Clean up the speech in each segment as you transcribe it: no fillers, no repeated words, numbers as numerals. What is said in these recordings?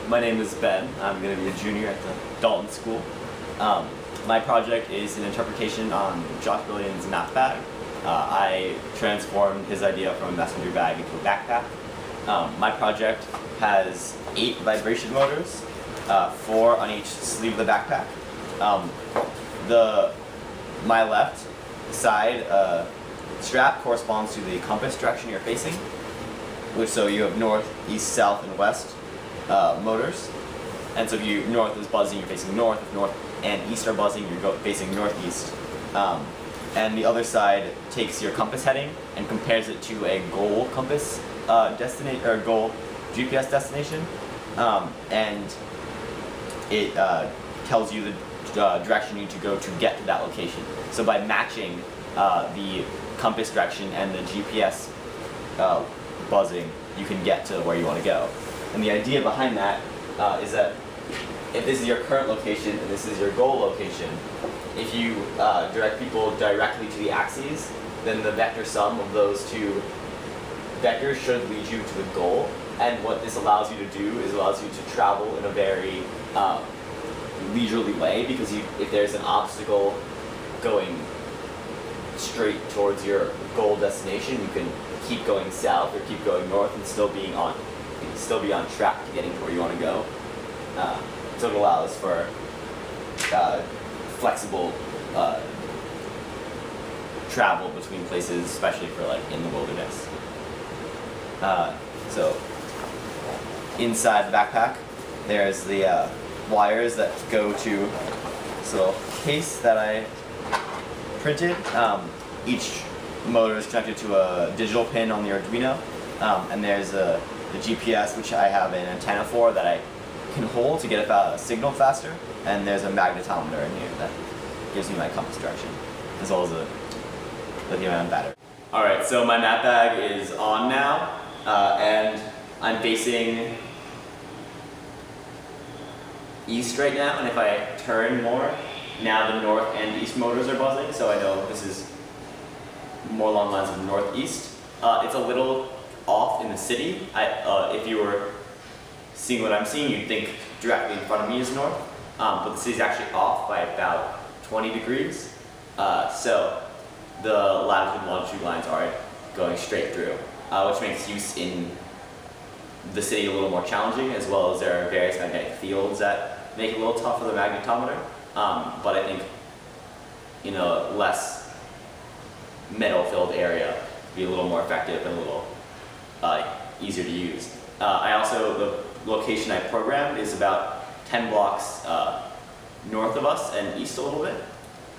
my name is Ben. I'm going to be a junior at the Dalton School. My project is an interpretation on Josh Brilliant's MapBag. I transformed his idea from a messenger bag into a backpack. My project has 8 vibration motors, 4 on each sleeve of the backpack. My left side strap corresponds to the compass direction you're facing, so you have north, east, south, and west motors. And so if north is buzzing, you're facing north. If north and east are buzzing, you're facing northeast. And the other side takes your compass heading and compares it to a goal compass goal GPS destination, and it tells you the direction you need to go to get to that location. So by matching the compass direction and the GPS buzzing, you can get to where you want to go. And the idea behind that is that if this is your current location and this is your goal location, if you direct people directly to the axes, then the vector sum of those two vectors should lead you to the goal. And what this allows you to do is allows you to travel in a very leisurely way, because if there's an obstacle going straight towards your goal destination, you can keep going south or keep going north and still be on track to getting to where you want to go. So it allows for flexible travel between places, especially for like in the wilderness. So inside the backpack, there's the wires that go to this little case that I printed. Each motor is connected to a digital pin on the Arduino, and there's the GPS, which I have an antenna for that I can hold to get a signal faster, and there's a magnetometer in here that gives me my compass direction, as well as a lithium-ion battery. Alright, so my MapBag is on now, and I'm facing east right now, and if I turn more, now the north and east motors are buzzing, so I know this is more along the lines of northeast. It's a little off in the city. If you were seeing what I'm seeing, you'd think directly in front of me is north, but the city's actually off by about 20 degrees. So the latitude and longitude lines aren't going straight through, which makes use in the city a little more challenging, as well as there are various magnetic fields that make it a little tough for the magnetometer. But I think in a less metal-filled area, it'd be a little more effective and a little easier to use. The location I programmed is about 10 blocks north of us and east a little bit,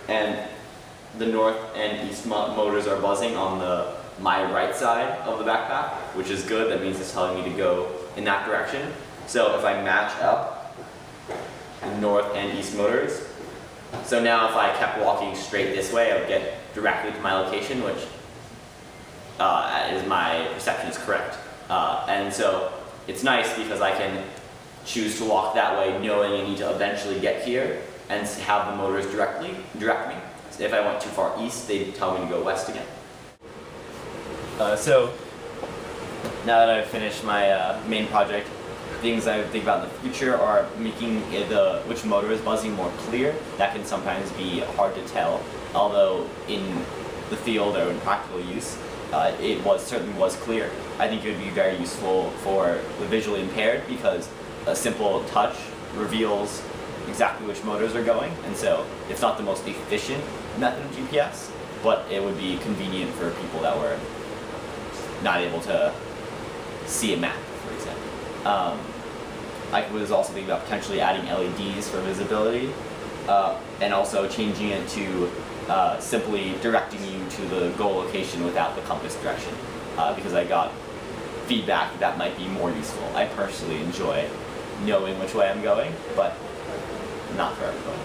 and the north and east motors are buzzing on my right side of the backpack, which is good. That means it's telling me to go in that direction. So if I match up the north and east motors, so now if I kept walking straight this way, I would get directly to my location, which is my perception is correct. And so it's nice because I can choose to walk that way knowing I need to eventually get here and have the motors direct me. So if I went too far east, they'd tell me to go west again. So now that I've finished my main project, things I would think about in the future are making which motor is buzzing more clear. That can sometimes be hard to tell, although in the field or in practical use, it certainly was clear. I think it would be very useful for the visually impaired, because a simple touch reveals exactly which motors are going, and so it's not the most efficient method of GPS, but it would be convenient for people that were not able to see a map, for example. I was also thinking about potentially adding LEDs for visibility, and also changing it to simply directing you to the goal location without the compass direction, because I got feedback that might be more useful. I personally enjoy knowing which way I'm going, but not for everybody.